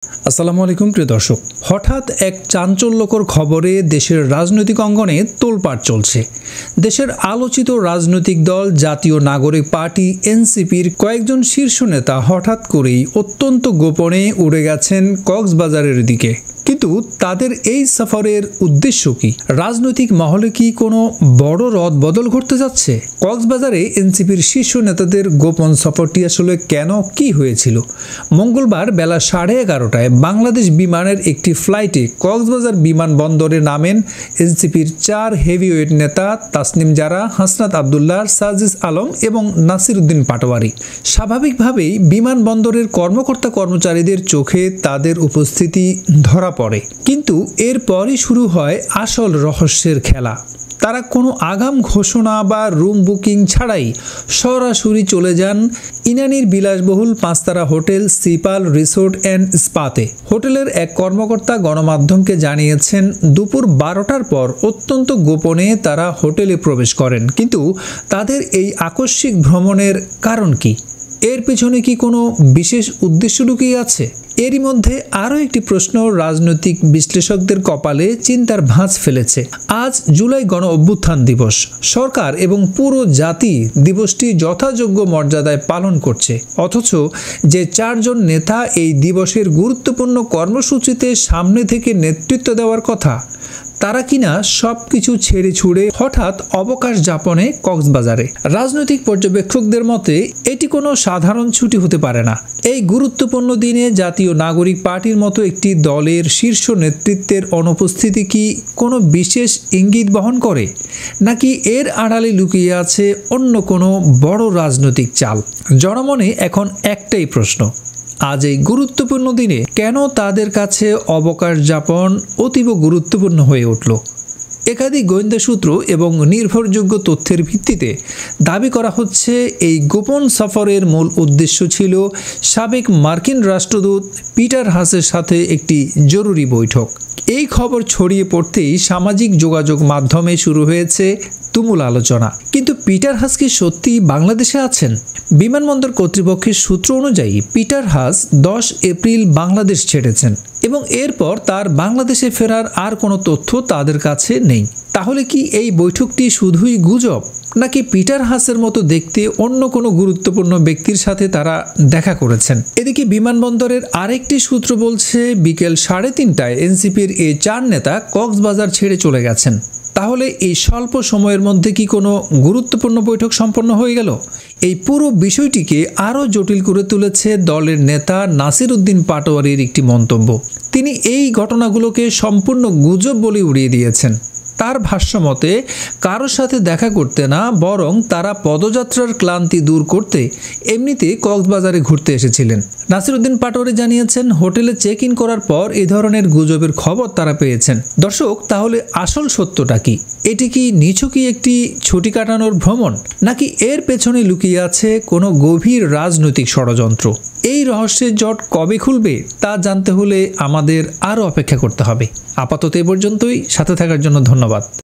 আসসালামু আলাইকুম প্রিয় দর্শক। হঠাৎ এক চাঞ্চল্যকর খবরে দেশের রাজনৈতিক অঙ্গনে তোলপাড় চলছে। দেশের আলোচিত রাজনৈতিক দল জাতীয় নাগরিক পার্টি এনসিপির কয়েকজন শীর্ষ নেতা হঠাৎ করেই অত্যন্ত গোপনে উড়ে গেছেন কক্সবাজারের দিকে। কিন্তু তাদের এই সফরের উদ্দেশ্য কি? রাজনৈতিক মহলে কি কোনো বড় রদবদল ঘটতে যাচ্ছে? কক্সবাজারে এনসিপির শীর্ষ নেতাদের গোপন সফরটি আসলে কেন, কি হয়েছিল? মঙ্গলবার বেলা 11:30টায় বাংলাদেশ বিমানের একটি ফ্লাইটে কক্সবাজার বিমানবন্দরে নামেন এনসিপির 4 হেভিওয়েট নেতা তাসনিম জারা, হাসনাত আবদুল্লাহ, সাজিস আলম এবং নাসির উদ্দিন পাটোয়ারি। স্বাভাবিকভাবেই বিমানবন্দরের কর্মকর্তা কর্মচারীদের চোখে তাদের উপস্থিতি ধরা পড়ে, কিন্তু এরপরই শুরু হয় আসল রহস্যের খেলা। তারা কোনো আগাম ঘোষণা বা রুম বুকিং ছাড়াই সরাসরি চলে যান ইনানীর বিলাসবহুল 5 তারা হোটেল সিপাল রিসোর্ট অ্যান্ড স্পাতে। হোটেলের এক কর্মকর্তা গণমাধ্যমকে জানিয়েছেন, দুপুর 12টার পর অত্যন্ত গোপনে তারা হোটেলে প্রবেশ করেন। কিন্তু তাদের এই আকস্মিক ভ্রমণের কারণ কি? এর পেছনে কি কোনো বিশেষ উদ্দেশ্য লুকিয়ে আছে? এরই মধ্যে আরও একটি প্রশ্ন রাজনৈতিক বিশ্লেষকদের কপালে চিন্তার ভাঁজ ফেলেছে। আজ জুলাই গণ অভ্যুত্থান দিবস। সরকার এবং পুরো জাতি দিবসটি যথাযোগ্য মর্যাদায় পালন করছে, অথচ যে 4 জন নেতা এই দিবসের গুরুত্বপূর্ণ কর্মসূচিতে সামনে থেকে নেতৃত্ব দেওয়ার কথা, তারা কিনা সবকিছু ছেড়ে ছুড়ে হঠাৎ অবকাশ যাপনে কক্সবাজারে। রাজনৈতিক পর্যবেক্ষকদের মতে এটি কোনো সাধারণ ছুটি হতে পারে না। এই গুরুত্বপূর্ণ দিনে জাতীয় নাগরিক পার্টির মতো একটি দলের শীর্ষ নেতৃত্বের অনুপস্থিতি কি কোনো বিশেষ ইঙ্গিত বহন করে, নাকি এর আড়ালে লুকিয়ে আছে অন্য কোনো বড় রাজনৈতিক চাল? জনমনে এখন একটাই প্রশ্ন, আজ এই গুরুত্বপূর্ণ দিনে কেন তাদের কাছে অবকাশ যাপন অতীব গুরুত্বপূর্ণ হয়ে উঠল? একাধিক গোয়েন্দা সূত্র এবং নির্ভরযোগ্য তথ্যের ভিত্তিতে দাবি করা হচ্ছে, এই গোপন সফরের মূল উদ্দেশ্য ছিল সাবেক মার্কিন রাষ্ট্রদূত পিটার হাসের সাথে একটি জরুরি বৈঠক। এই খবর ছড়িয়ে পড়তেই সামাজিক যোগাযোগ মাধ্যমে শুরু হয়েছে তুমুল আলোচনা। কিন্তু পিটার হাস কি সত্যি বাংলাদেশে আছেন? বিমানবন্দর কর্তৃপক্ষের সূত্র অনুযায়ী পিটার হাস 10 এপ্রিল বাংলাদেশ ছেড়েছেন এবং এরপর তার বাংলাদেশে ফেরার আর কোনো তথ্য তাদের কাছে নেই। তাহলে কি এই বৈঠকটি শুধুই গুজব, নাকি পিটার হাসের মতো দেখতে অন্য কোনো গুরুত্বপূর্ণ ব্যক্তির সাথে তারা দেখা করেছেন? এদিকে বিমানবন্দরের আরেকটি সূত্র বলছে, বিকেল 3:30টায় এনসিপির এই 4 নেতা কক্সবাজার ছেড়ে চলে গেছেন। তাহলে এই স্বল্প সময়ের মধ্যে কি কোনো গুরুত্বপূর্ণ বৈঠক সম্পন্ন হয়ে গেল? এই পুরো বিষয়টিকে আরও জটিল করে তুলেছে দলের নেতা নাসির উদ্দিন পাটোয়ারির একটি মন্তব্য। তিনি এই ঘটনাগুলোকে সম্পূর্ণ গুজব বলে উড়িয়ে দিয়েছেন। তার ভাষ্যমতে কারোর সাথে দেখা করতে না, বরং তারা পদযাত্রার ক্লান্তি দূর করতে এমনিতে কক্সবাজারে ঘুরতে এসেছিলেন। নাসির উদ্দিন পাটোয়ারি জানিয়েছেন, হোটেলে চেক ইন করার পর এই ধরনের গুজবের খবর তারা পেয়েছেন। দর্শক, তাহলে আসল সত্যটা কি? এটি কি নিছকই একটি ছুটি কাটানোর ভ্রমণ, নাকি এর পেছনে লুকিয়ে আছে কোনো গভীর রাজনৈতিক ষড়যন্ত্র? এই রহস্যের জট কবে খুলবে তা জানতে হলে আমাদের আরও অপেক্ষা করতে হবে। আপাতত এ পর্যন্তই। সাথে থাকার জন্য ধন্যবাদ।